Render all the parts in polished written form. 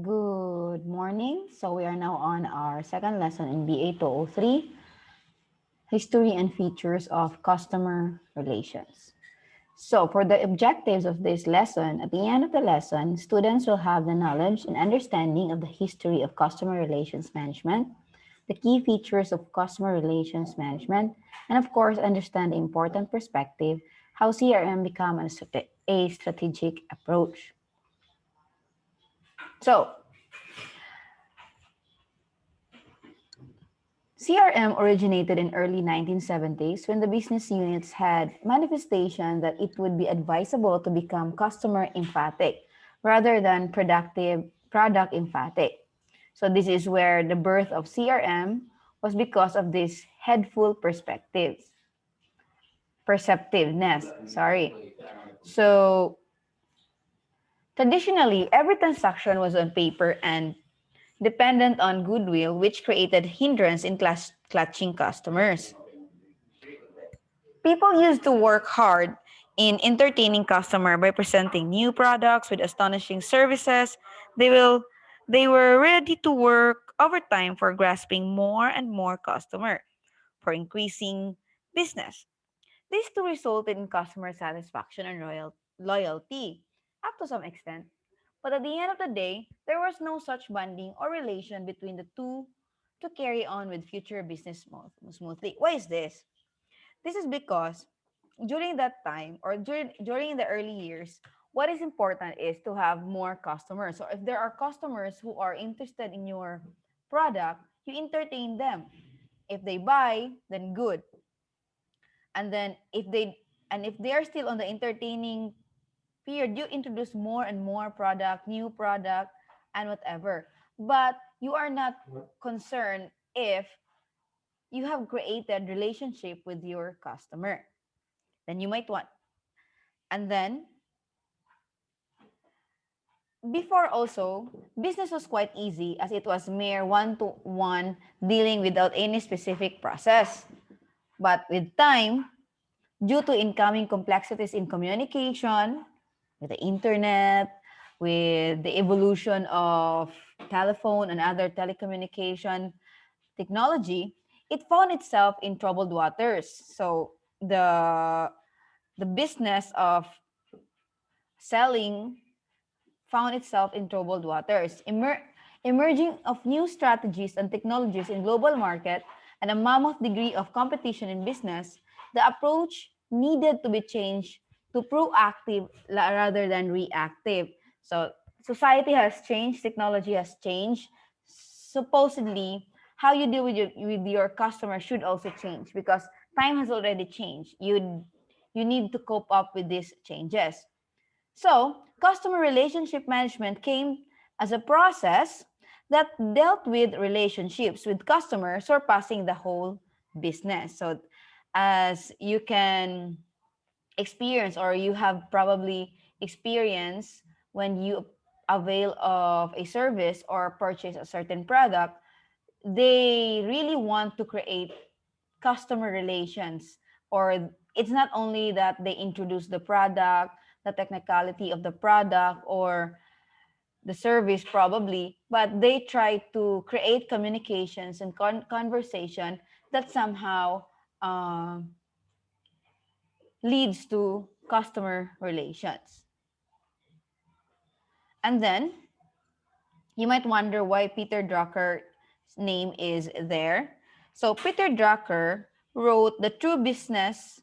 Good morning. So we are now on our second lesson in BA 203, History and Features of Customer Relations. So for the objectives of this lesson, at the end of the lesson, students will have the knowledge and understanding of the history of customer relations management, the key features of customer relations management, and of course, understand the important perspective, how CRM become a strategic approach. So CRM originated in early 1970s when the business units had manifestation that it would be advisable to become customer emphatic rather than product emphatic. So this is where the birth of CRM was because of this headful perceptiveness, sorry. So traditionally, every transaction was on paper and dependent on goodwill, which created hindrance in clutching customers. People used to work hard in entertaining customer by presenting new products with astonishing services. They will they were ready to work overtime for grasping more and more customer, for increasing business. These two resulted in customer satisfaction and loyalty up to some extent. But at the end of the day, there was no such bonding or relation between the two to carry on with future business smoothly. Why is this? This is because during that time or during the early years, what is important is to have more customers. So if there are customers who are interested in your product, you entertain them. If they buy, then good. And then if they are still on the entertaining period, you introduce more and more product, new product, and whatever. But you are not concerned if you have created relationship with your customer. Then you might want. And then before also, business was quite easy as it was mere one-to-one dealing without any specific process. But with time, due to incoming complexities in communication, with the internet, with the evolution of telephone and other telecommunication technology, it found itself in troubled waters. So the business of selling found itself in troubled waters. Emerging of new strategies and technologies in global market and a mammoth degree of competition in business, the approach needed to be changed to proactive rather than reactive. So society has changed, technology has changed. Supposedly, how you deal with your customer should also change because time has already changed. You need to cope up with these changes. So, customer relationship management came as a process that dealt with relationships with customers surpassing the whole business. So, as you can experience or you have probably experienced when you avail of a service or purchase a certain product, they really want to create customer relations, or it's not only that they introduce the product, the technicality of the product or the service probably, but they try to create communications and conversation that somehow um, leads to customer relations. And then you might wonder why Peter Drucker's name is there. So Peter Drucker wrote the true business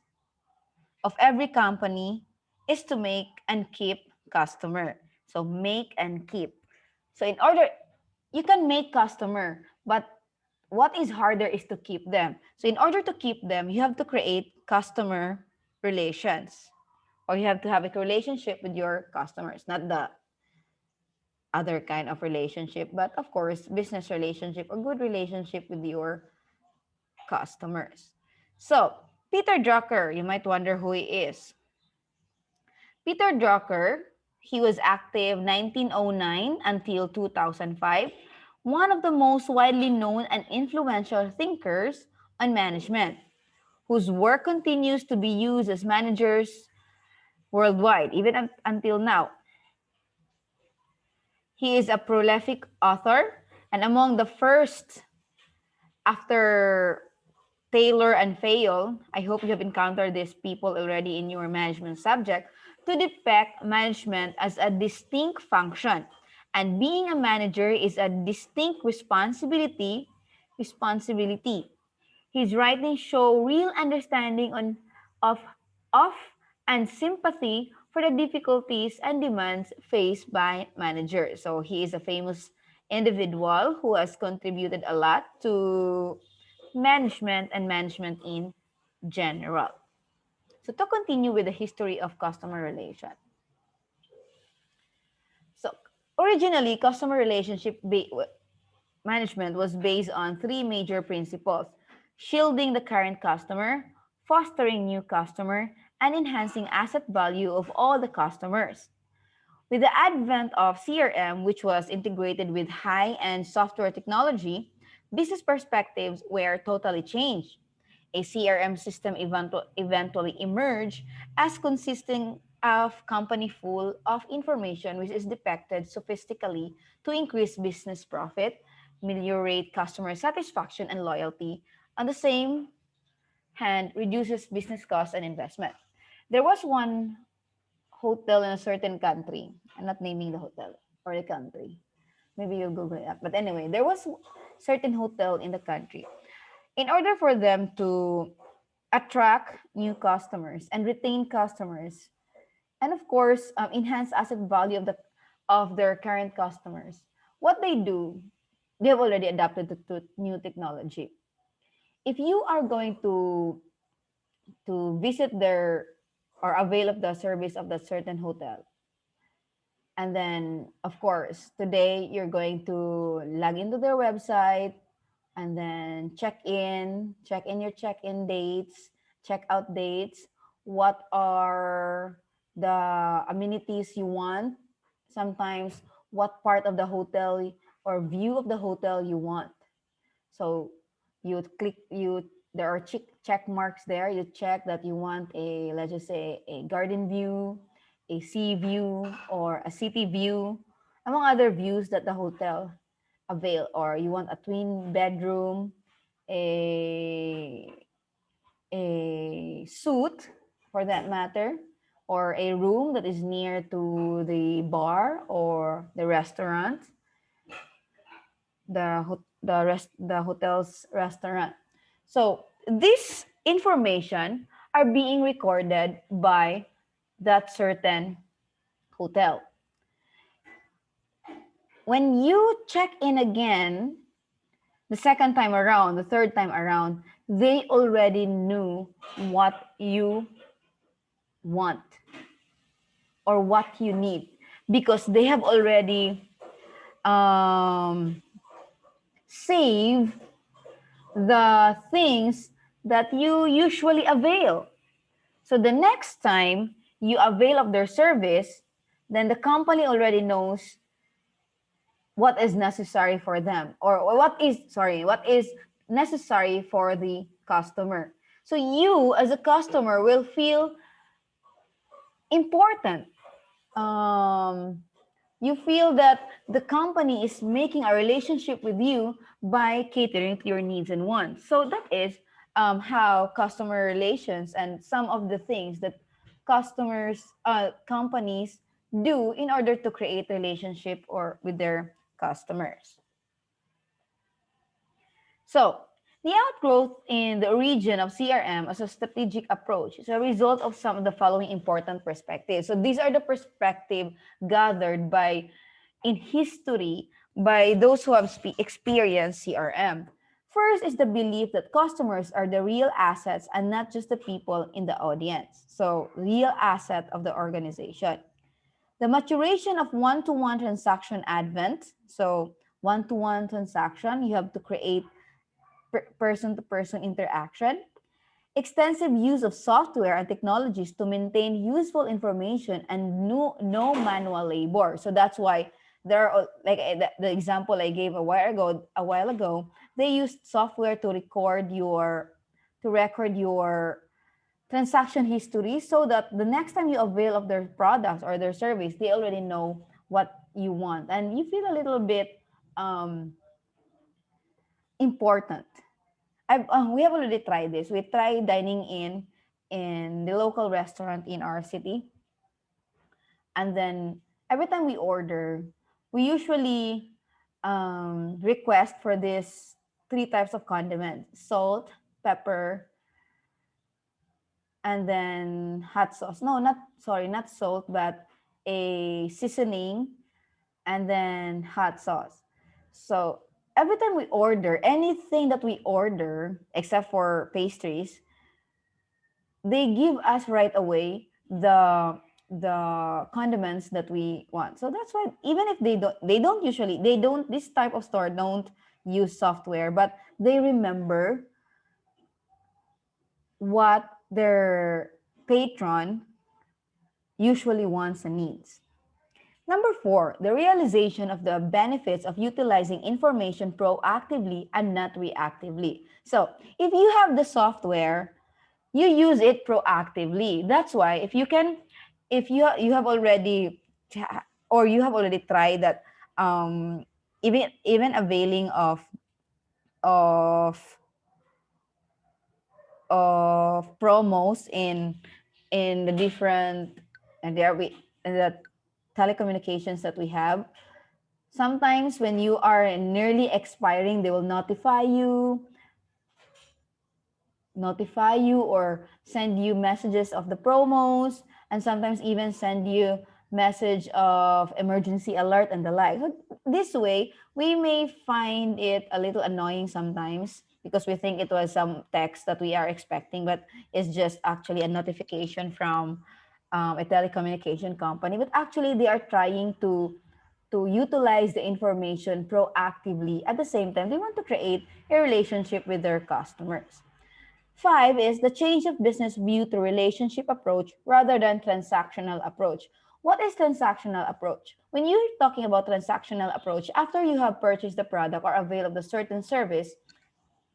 of every company is to make and keep customer. So make and keep. So in order, you can make customer, but what is harder is to keep them. So in order to keep them, you have to create customer relations, or you have to have a relationship with your customers, not the other kind of relationship, but of course, business relationship or good relationship with your customers. So Peter Drucker, you might wonder who he is. Peter Drucker, he was active 1909 until 2005, one of the most widely known and influential thinkers on management, whose work continues to be used as managers worldwide, even until now. He is a prolific author and among the first after Taylor and Fayol. I hope you have encountered these people already in your management subject to depict management as a distinct function. And being a manager is a distinct responsibility. His writings show real understanding of, of and sympathy for the difficulties and demands faced by managers. So he is a famous individual who has contributed a lot to management and management in general. So to continue with the history of customer relation. So originally, customer management was based on three major principles: shielding the current customer, fostering new customer, and enhancing asset value of all the customers. With the advent of CRM, which was integrated with high-end software technology, business perspectives were totally changed. A CRM system eventually emerged as consisting of company full of information which is depicted sophisticatedly to increase business profit, ameliorate customer satisfaction and loyalty, on the same hand reduces business costs and investment. There was one hotel in a certain country. I'm not naming the hotel or the country. Maybe you'll Google it up. But anyway, there was certain hotel in the country. In order for them to attract new customers and retain customers, and of course, enhance asset value of their current customers, what they do, they have already adapted to new technology. If you are going to visit their or avail of the service of that certain hotel, and then, of course, today you're going to log into their website and then check in your check in dates, check out dates, what are the amenities you want, sometimes what part of the hotel or view of the hotel you want. So you click, there are check marks there. You check that you want a, let's just say, a garden view, a sea view, or a city view, among other views that the hotel avail. Or you want a twin bedroom, a suite for that matter, or a room that is near to the bar or the restaurant, the hotel's restaurant. So this information are being recorded by that certain hotel. When you check in again, the second time around, the third time around, they already knew what you want or what you need because they have already save the things that you usually avail. So the next time you avail of their service, then the company already knows what is necessary for them or what is necessary for the customer. So you as a customer will feel important. You feel that the company is making a relationship with you by catering to your needs and wants. So that is how customer relations and some of the things that companies do in order to create relationship or with their customers. So the outgrowth in the region of CRM as a strategic approach is a result of some of the following important perspectives. So these are the perspective gathered by in history by those who have experienced CRM. First is the belief that customers are the real assets and not just the people in the audience. So real asset of the organization. The maturation of one-to-one transaction advent. So one-to-one transaction, you have to create person-to-person interaction, extensive use of software and technologies to maintain useful information and no manual labor. So that's why there are like the example I gave a while ago, they used software to record your transaction history so that the next time you avail of their products or their service, they already know you want, and you feel a little bit um, important. We have already tried this. We tried dining in the local restaurant in our city, and then every time we order, we usually request for this three types of condiments: salt, pepper, and then hot sauce. No, not sorry, not salt, but a seasoning, and then hot sauce. So every time we order anything that we order, except for pastries, they give us right away the condiments that we want. So that's why even if they don't usually they don't this type of store don't use software, but they remember what their patron usually wants and needs. Number four, the realization of the benefits of utilizing information proactively and not reactively. So, if you have the software, you use it proactively. That's why if you have already or you have already tried that, even availing of promos in the different and there we in the telecommunications that we have. Sometimes when you are nearly expiring, they will notify you or send you messages of the promos, and sometimes even send you message of emergency alert and the like. So this way we may find it a little annoying sometimes because we think it was some text that we are expecting, but it's just actually a notification from a telecommunication company. But actually they are trying to utilize the information proactively. At the same time, they want to create a relationship with their customers. Five is the change of business view to relationship approach rather than transactional approach. What is transactional approach? When you're talking about transactional approach, after you have purchased the product or availed of the certain service,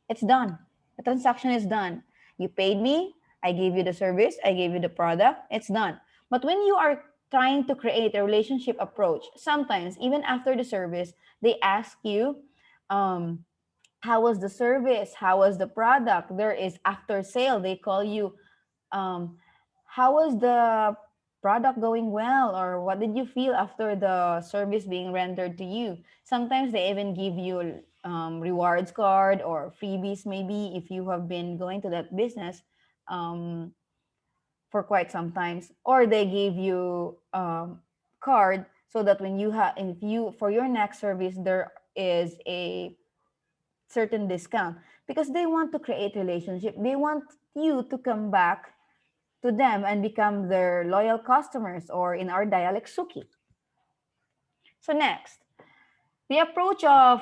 it's done. The transaction is done. You paid me, I gave you the service, I gave you the product, it's done. But when you are trying to create a relationship approach, sometimes even after the service, they ask you, um, how was the service, how was the product. There is after sale, they call you, um, how was the product going well, or what did you feel after the service being rendered to you. Sometimes they even give you rewards card or freebies, maybe if you have been going to that business um, for quite some times, or they give you card so that when you have if you for your next service there is a certain discount, because they want to create relationship. They want you to come back to them and become their loyal customers, or in our dialect, suki. So next, the approach of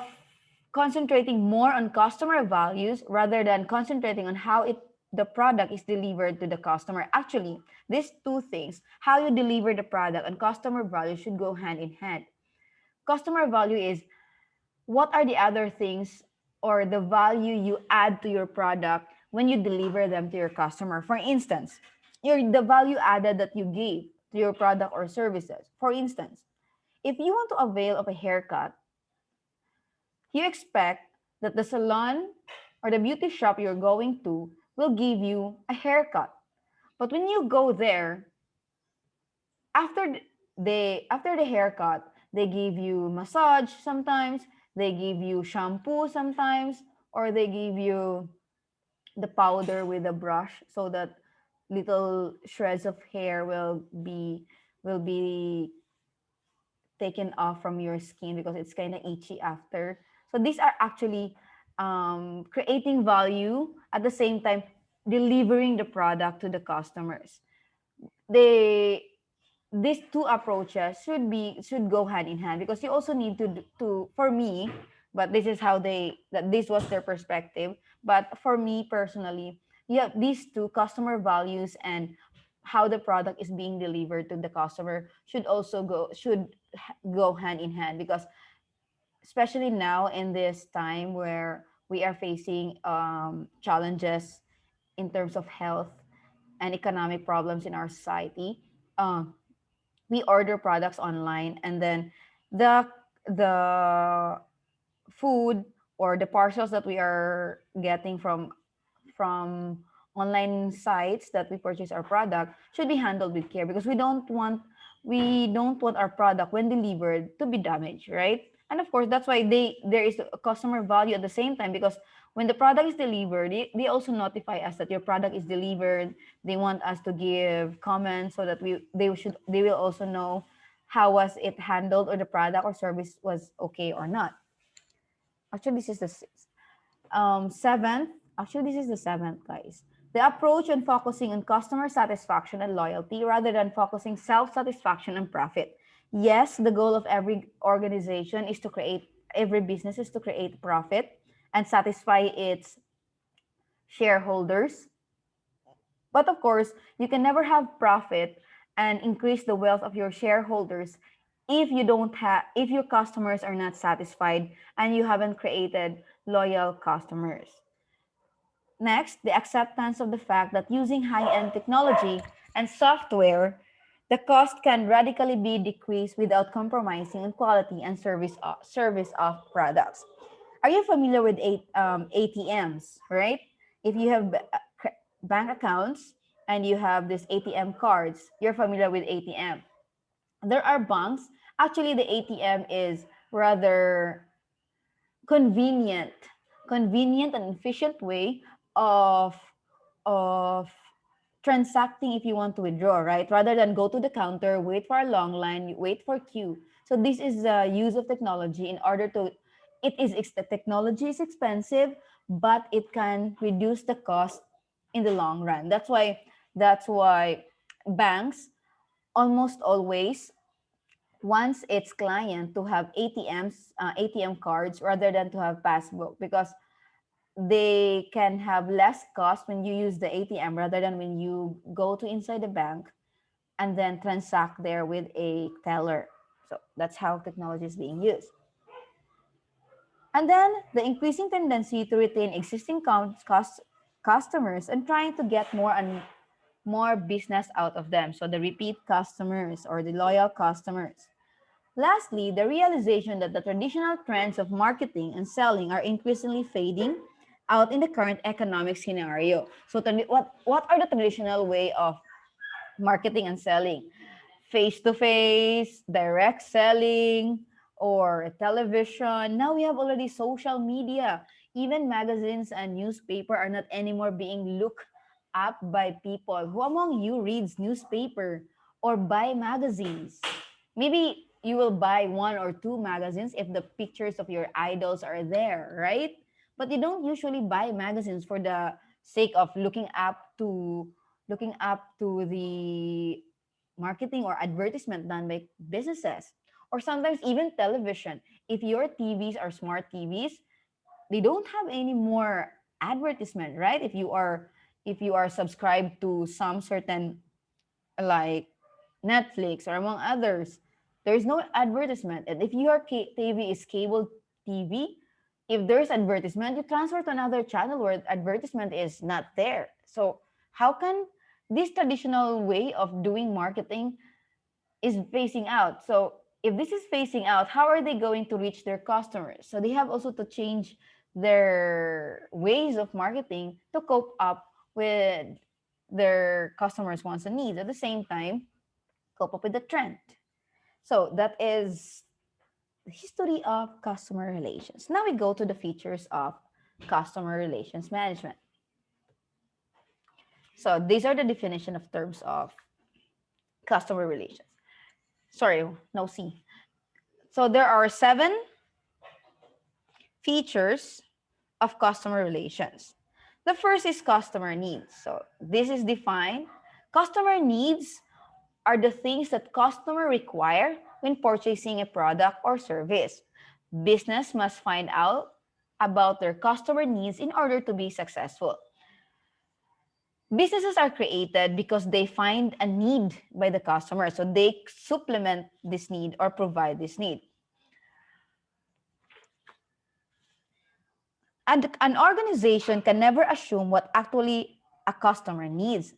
concentrating more on customer values rather than concentrating on how the product is delivered to the customer. Actually, these two things, how you deliver the product and customer value, should go hand in hand. Customer value is what are the other things or the value you add to your product when you deliver them to your customer. For instance, the value added that you gave to your product or services. For instance, if you want to avail of a haircut, you expect that the salon or the beauty shop you're going to will give you a haircut. But when you go there, after after the haircut, they give you massage sometimes, they give you shampoo sometimes, or they give you the powder with a brush so that little shreds of hair will be taken off from your skin because it's kind of itchy after. So these are actually creating value at the same time delivering the product to the customers. They These two approaches should go hand in hand, because you also need to for me, but this is how this was their perspective, but for me personally, yeah, these two, customer values and how the product is being delivered to the customer, should go hand in hand, because especially now in this time where we are facing challenges in terms of health and economic problems in our society. um, we order products online, and then the the food or the parcels that we are getting from online sites that we purchase our product should be handled with care, because we don't want our product when delivered to be damaged, right? And of course that's why there is a customer value at the same time, because when the product is delivered, they also notify us that your product is delivered. They want us to give comments so that they will also know how was it handled, or the product or service was okay or not. Actually, this is the seventh. Actually, this is the seventh, guys. The approach on focusing on customer satisfaction and loyalty rather than focusing self-satisfaction and profit. Yes, the goal of every organization is to create, every business is to create profit and satisfy its shareholders. But of course, you can never have profit and increase the wealth of your shareholders if your customers are not satisfied and you haven't created loyal customers. Next, the acceptance of the fact that using high-end technology and software, the cost can radically be decreased without compromising on quality and service of products. Are you familiar with ATMs, right? If you have bank accounts and you have this ATM cards, you're familiar with ATM. There are banks. Actually, the ATM is rather convenient, convenient and efficient way of of transacting if you want to withdraw, right? Rather than go to the counter, wait for a long line, wait for queue. So this is the use of technology in order to, the technology is expensive, but it can reduce the cost in the long run. That's why banks almost always wants its client to have ATM cards rather than to have passbook, because they can have less cost when you use the ATM rather than when you go to inside the bank and then transact there with a teller. So that's how technology is being used. And then the increasing tendency to retain existing customers and trying to get more and more business out of them. So the repeat customers or the loyal customers. Lastly, the realization that the traditional trends of marketing and selling are increasingly fading out in the current economic scenario. So, what are the traditional way of marketing and selling? Face to face, direct selling, or television. Now we have already social media. Even magazines and newspaper are not anymore being looked up by people. Who among you reads newspaper or buy magazines? Maybe you will buy one or two magazines if the pictures of your idols are there, right? But you don't usually buy magazines for the sake of looking up to the marketing or advertisement done by businesses, or sometimes even television. If your TVs are smart TVs, they don't have any more advertisement, right? If you are subscribed to some certain, like Netflix or among others, there is no advertisement. And if your TV is cable TV, if there's advertisement, you transfer to another channel where advertisement is not there. So how can this traditional way of doing marketing is phasing out? So if this is phasing out, how are they going to reach their customers? So they have also to change their ways of marketing to cope up with their customers' wants and needs. At the same time, cope up with the trend. So that is the history of customer relations. Now we go to the features of customer relations management. So these are the definition of terms of customer relations. Sorry, no C. So there are 7 features of customer relations. The first is customer needs. So this is defined. Customer needs are the things that customer require when purchasing a product or service. Business must find out about their customer needs in order to be successful. Businesses are created because they find a need by the customer, so they supplement this need or provide this need. And an organization can never assume what actually a customer needs.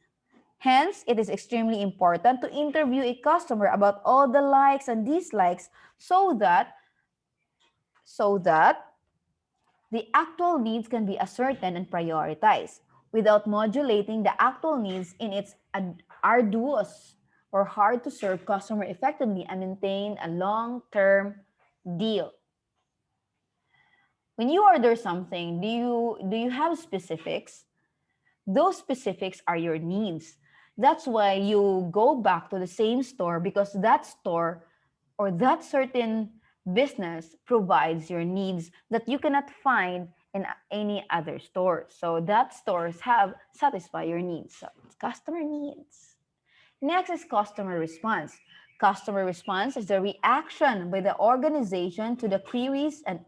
Hence, it is extremely important to interview a customer about all the likes and dislikes so that the actual needs can be ascertained and prioritized without modulating the actual needs in its arduous or hard to serve customer effectively and maintain a long-term deal. When you order something, do you have specifics? Those specifics are your needs. That's why you go back to the same store, because that store or that certain business provides your needs that you cannot find in any other store. So that stores have satisfy your needs. So customer needs. Next is customer response. Customer response is the reaction by the organization to the queries and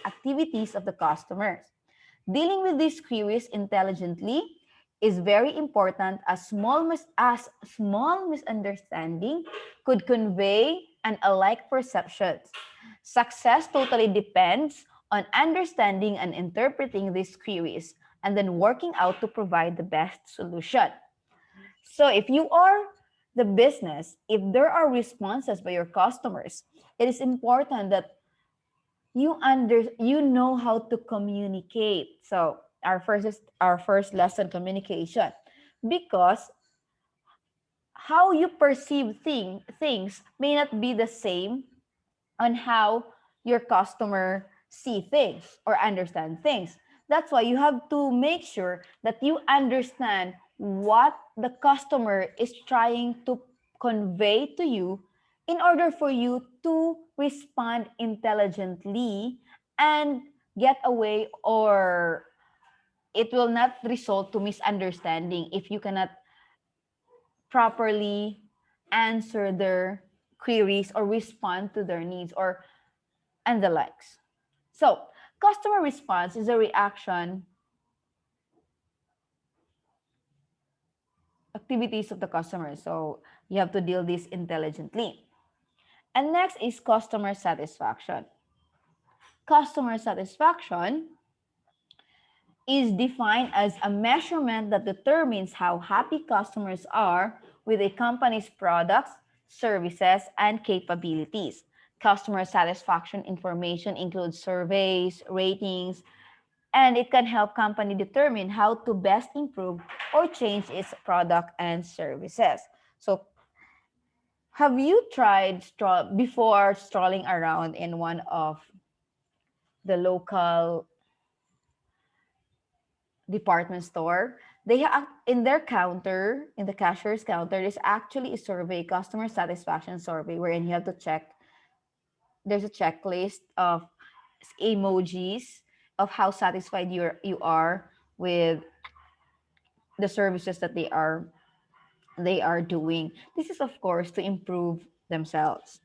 activities of the customers. Dealing with these queries intelligently is very important, as small misunderstanding could convey an alike perceptions. Success totally depends on understanding and interpreting these queries and then working out to provide the best solution. So if you are the business, if there are responses by your customers, it is important that you know how to communicate. So our first lesson, communication, because how you perceive things may not be the same on how your customer see things or understand things. That's why you have to make sure that you understand what the customer is trying to convey to you in order for you to respond intelligently and get away, or it will not result to misunderstanding if you cannot properly answer their queries or respond to their needs or and the likes. So, customer response is a reaction activities of the customer. So, you have to deal this intelligently. And next is customer satisfaction. Customer satisfaction is defined as a measurement that determines how happy customers are with a company's products, services, and capabilities. Customer satisfaction information includes surveys, ratings, and it can help company determine how to best improve or change its product and services. So, have you tried before strolling around in one of the local department store? They have in their counter, in the cashier's counter, there's actually a survey, customer satisfaction survey, wherein you have to check. There's a checklist of emojis of how satisfied you are with the services that they are doing. This is of course to improve themselves,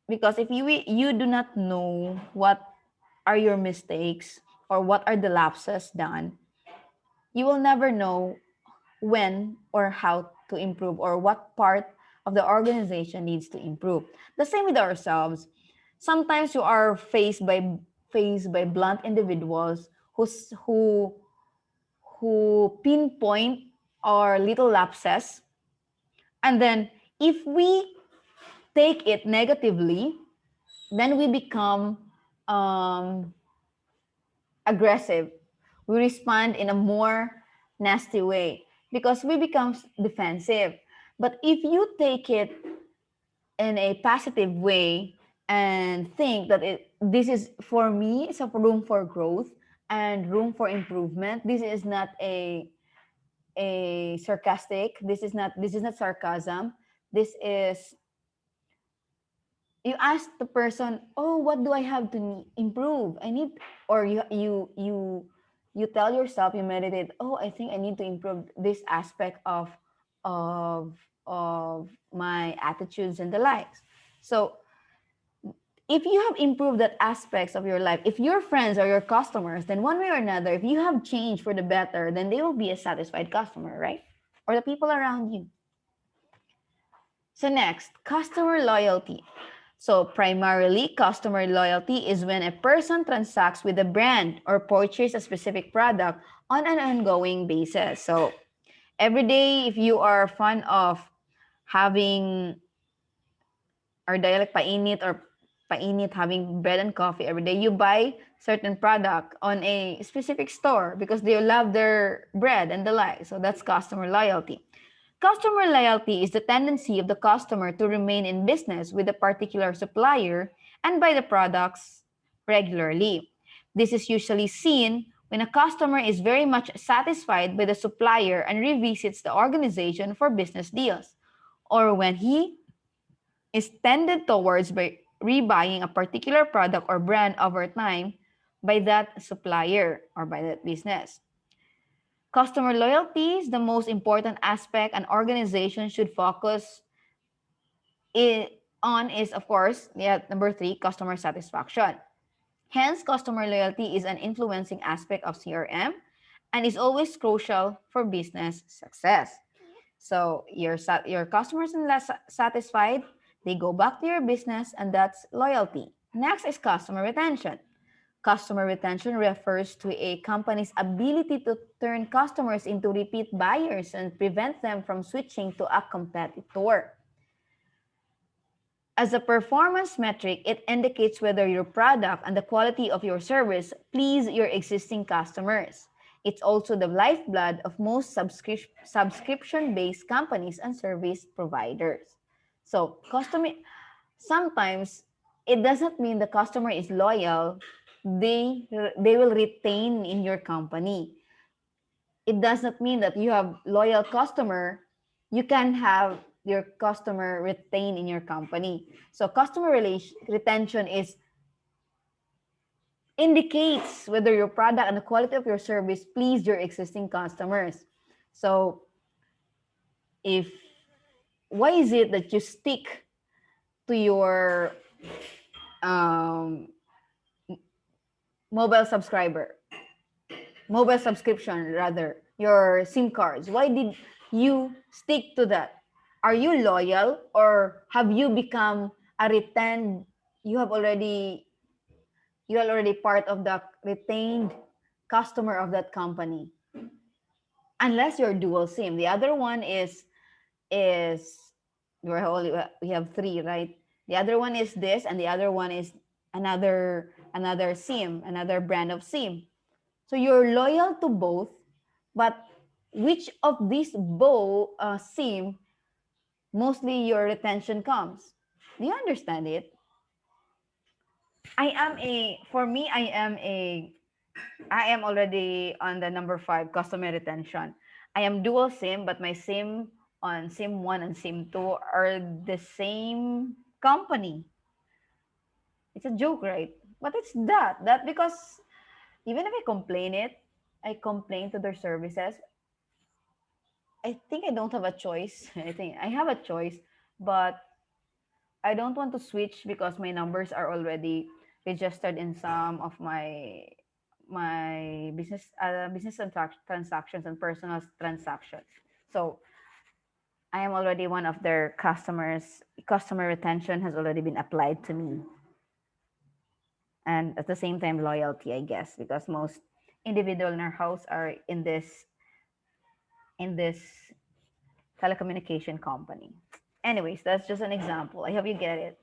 because if you do not know what are your mistakes or what are the lapses done, you will never know when or how to improve or what part of the organization needs to improve. The same with ourselves. Sometimes you are faced by blunt individuals who pinpoint our little lapses, and then if we take it negatively, then we become um, aggressive. We respond in a more nasty way because we become defensive. But if you take it in a positive way and think that this is for me, it's a room for growth and room for improvement. This is not a sarcastic. This is not sarcasm. This is, you ask the person, oh, what do I have to improve? I need, or you tell yourself, you meditate, oh, I think I need to improve this aspect of of my attitudes and the likes. So if you have improved that aspects of your life, if your friends are your customers, then one way or another, if you have changed for the better, then they will be a satisfied customer, right? Or the people around you. So next, customer loyalty. So primarily, customer loyalty is when a person transacts with a brand or purchases a specific product on an ongoing basis. So Every day, if you are fond of having our dialect painit or painit, having bread and coffee every day, you buy certain product on a specific store because they love their bread and the like. So that's customer loyalty. Customer loyalty is the tendency of the customer to remain in business with a particular supplier and buy the products regularly. This is usually seen when a customer is very much satisfied by the supplier and revisits the organization for business deals, or when he is tended towards by rebuying a particular product or brand over time by that supplier or by that business. Customer loyalty is the most important aspect an organization should focus on is, of course, yeah, number three, customer satisfaction. Hence, customer loyalty is an influencing aspect of CRM and is always crucial for business success. So your customers are less satisfied, they go back to your business, and that's loyalty. Next is customer retention. Customer retention refers to a company's ability to turn customers into repeat buyers and prevent them from switching to a competitor. As a performance metric, it indicates whether your product and the quality of your service please your existing customers. It's also the lifeblood of most subscription-based companies and service providers. So, customer sometimes it doesn't mean the customer is loyal. They will retain in your company. It does not mean that you have loyal customer, you can have your customer retain in your company. So customer retention is indicates whether your product and the quality of your service please your existing customers. So if why is it that you stick to your um, mobile subscriber, mobile subscription rather, your SIM cards? Why did you stick to that? Are you loyal or have you become a retained? You have already you are already part of the retained customer of that company. Unless you're dual SIM. The other one is we have three, right? The other one is this, and the other one is another SIM, another brand of SIM. So you're loyal to both, but which of these both SIM mostly your retention comes? Do you understand it? For me, I am already on the number five, customer retention. I am dual SIM, but my SIM on SIM 1 and SIM 2 are the same company. It's a joke, right? But it's that because even if I complain to their services. I think I don't have a choice. I think I have a choice, but I don't want to switch because my numbers are already registered in some of my business transactions and personal transactions. So I am already one of their customers. Customer retention has already been applied to me, and at the same time loyalty, I guess, because most individual in our house are in this telecommunication company. Anyways, that's just an example. I hope you get it.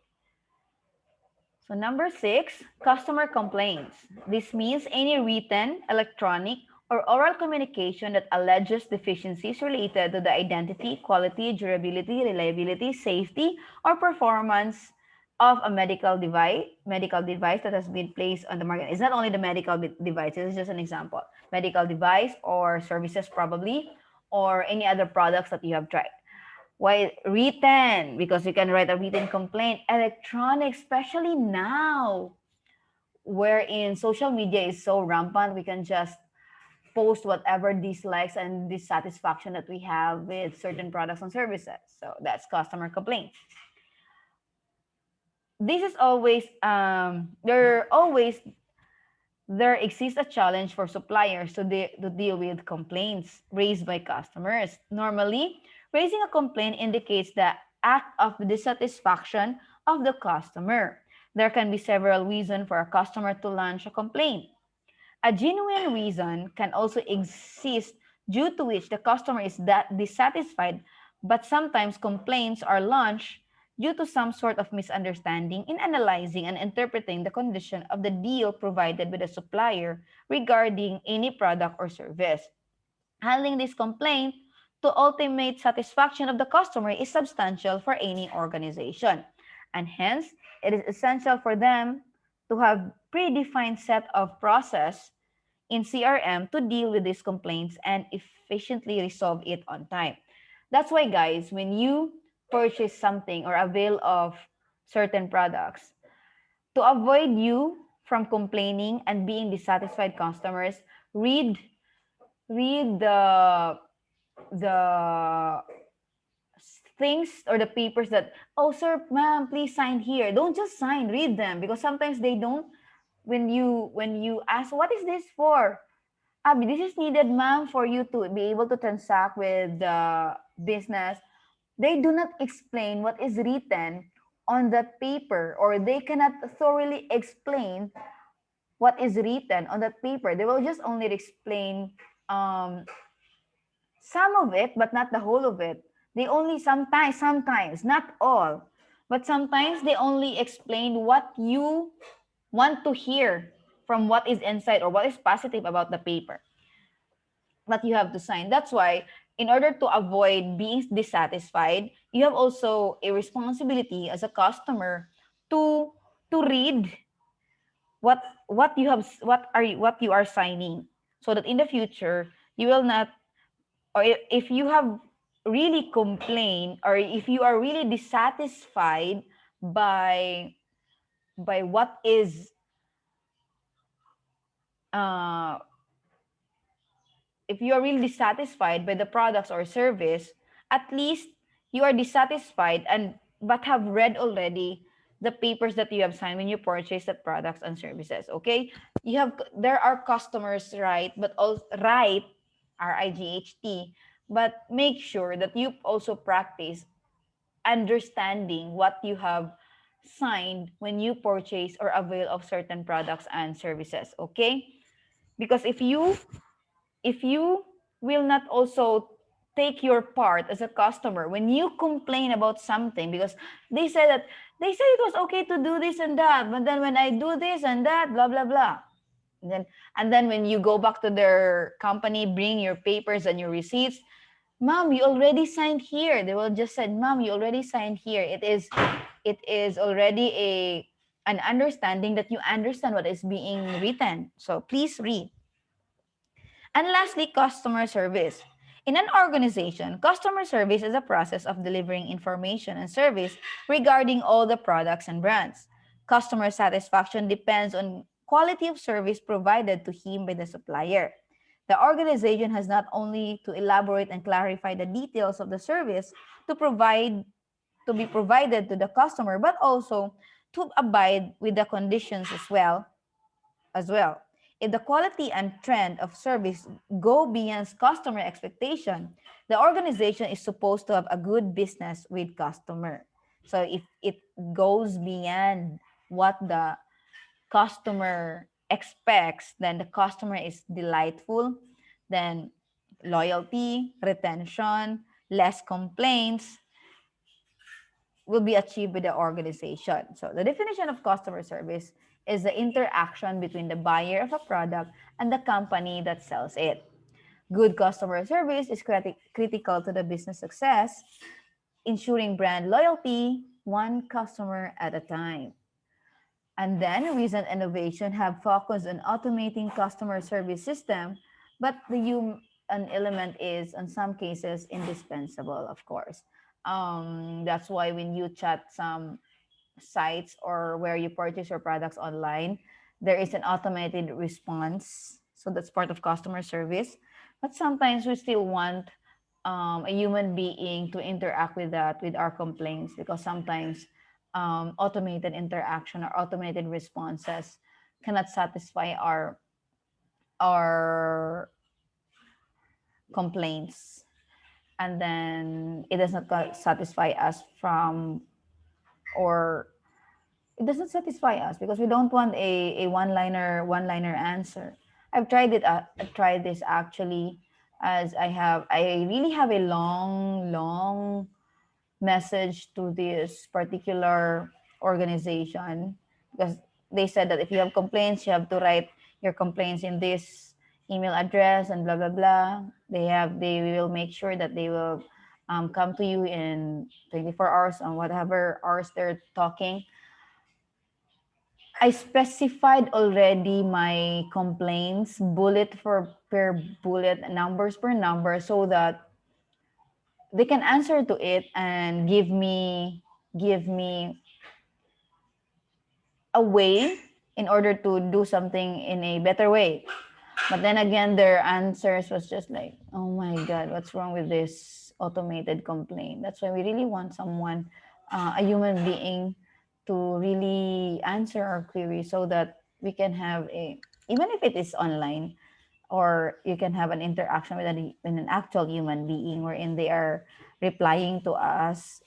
So number six, customer complaints. This means any written, electronic, or oral communication that alleges deficiencies related to the identity, quality, durability, reliability, safety, or performance of a medical device that has been placed on the market. It's not only the medical device, this is just an example. Medical device or services probably, or any other products that you have tried. Why written? Because you can write a written complaint. Electronic, especially now, wherein social media is so rampant, we can just post whatever dislikes and dissatisfaction that we have with certain products and services. So that's customer complaints. This is always there exists a challenge for suppliers to deal with complaints raised by customers. Normally, raising a complaint indicates the act of dissatisfaction of the customer. There can be several reasons for a customer to launch a complaint. A genuine reason can also exist due to which the customer is that dissatisfied, but sometimes complaints are launched due to some sort of misunderstanding in analyzing and interpreting the condition of the deal provided with the supplier regarding any product or service. Handling this complaint to ultimate satisfaction of the customer is substantial for any organization. And hence, it is essential for them to have predefined set of process in CRM to deal with these complaints and efficiently resolve it on time. That's why, guys, when you purchase something or avail of certain products, to avoid you from complaining and being dissatisfied customers, read read the things or the papers that, oh sir, ma'am, please sign here. Don't just sign, read them, because sometimes they don't. When you ask, what is this for? Abby, this is needed, ma'am, for you to be able to transact with the business. They do not explain what is written on that paper, or they cannot thoroughly explain what is written on that paper. They will just only explain um, some of it, but not the whole of it. They only sometimes, not all, but sometimes they only explain what you want to hear from what is inside or what is positive about the paper that you have to sign. That's why, in order to avoid being dissatisfied, you have also a responsibility as a customer to read what you are signing, so that in the future you will not, or if you have really complained, or if you are really dissatisfied by what is uh if you are really dissatisfied by the products or service, at least you are dissatisfied and but have read already the papers that you have signed when you purchase the products and services. Okay, there are customers, right? But also right, RIGHT, but make sure that you also practice understanding what you have signed when you purchase or avail of certain products and services. Okay, because if you will not also take your part as a customer when you complain about something, because they said it was okay to do this and that, but then when I do this and that, blah blah blah, and then when you go back to their company, bring your papers and your receipts, mom, you already signed here. They will just say, mom, you already signed here. It is already an understanding that you understand what is being written, so please read. And lastly, customer service. In an organization, customer service is a process of delivering information and service regarding all the products and brands. Customer satisfaction depends on quality of service provided to him by the supplier. The organization has not only to elaborate and clarify the details of the service to be provided to the customer, but also to abide with the conditions as well. If the quality and trend of service go beyond customer expectation, the organization is supposed to have a good business with customer. So if it goes beyond what the customer expects, then the customer is delightful, then loyalty, retention, less complaints will be achieved with the organization. So the definition of customer service is the interaction between the buyer of a product and the company that sells it. Good customer service is critical to the business success, ensuring brand loyalty one customer at a time. And then recent innovation have focused on automating customer service system, but the human element is in some cases indispensable, of course. That's why when you chat some sites or where you purchase your products online, there is an automated response. So that's part of customer service. But sometimes we still want a human being to interact with that, with our complaints, because sometimes automated interaction or automated responses cannot satisfy our complaints, and then it does not satisfy us from, or it doesn't satisfy us because we don't want a one liner answer. I've tried this actually. as I really have a long message to this particular organization, because they said that if you have complaints, you have to write your complaints in this email address and blah blah blah. They will make sure that they will come to you in 24 hours on whatever hours they're talking. I specified already my complaints bullet for per bullet, numbers per number, so that they can answer to it and give me a way in order to do something in a better way. But then again, their answers was just like, oh my God, what's wrong with this automated complaint? That's why we really want someone, a human being, to really answer our query so that we can have a, even if it is online, or you can have an interaction with an actual human being wherein they are replying to us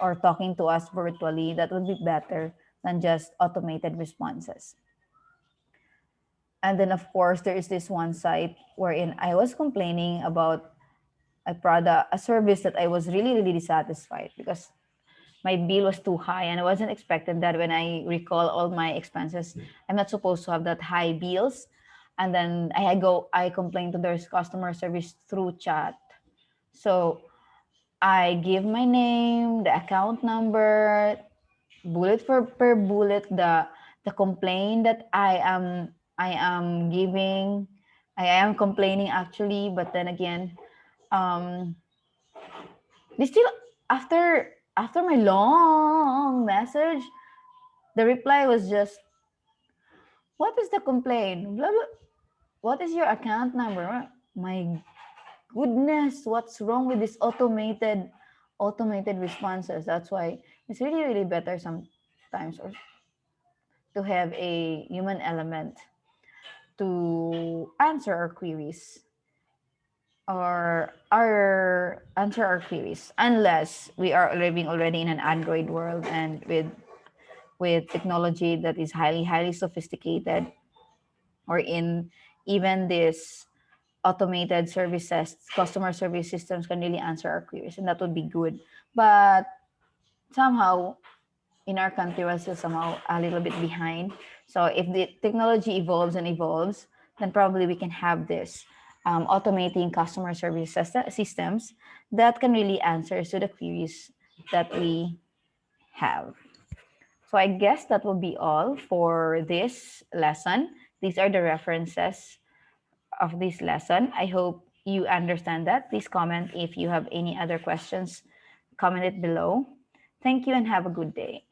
or talking to us virtually. That would be better than just automated responses. And then, of course, there is this one site wherein I was complaining about a product, a service that I was really dissatisfied because my bill was too high, and I wasn't expected that when I recall all my expenses. I'm not supposed to have that high bills. And then I complained to their customer service through chat. So I give my name, the account number, bullet for per bullet, the complaint that I am giving. I am complaining actually, but then again, um they still, after my long message, the reply was just, what is the complaint, blah blah, what is your account number? My goodness, what's wrong with this automated responses? That's why it's really better sometimes, or to have a human element to answer our queries, or our answer our queries, unless we are living already in an Android world, and with technology that is highly sophisticated, or in even this automated services, customer service systems can really answer our queries, and that would be good. But somehow in our country, we're still somehow a little bit behind. So if the technology evolves and evolves, then probably we can have this automating customer service systems that can really answer to the queries that we have. So I guess that will be all for this lesson. These are the references of this lesson. I hope you understand that. Please comment if you have any other questions. Comment it below. Thank you and have a good day.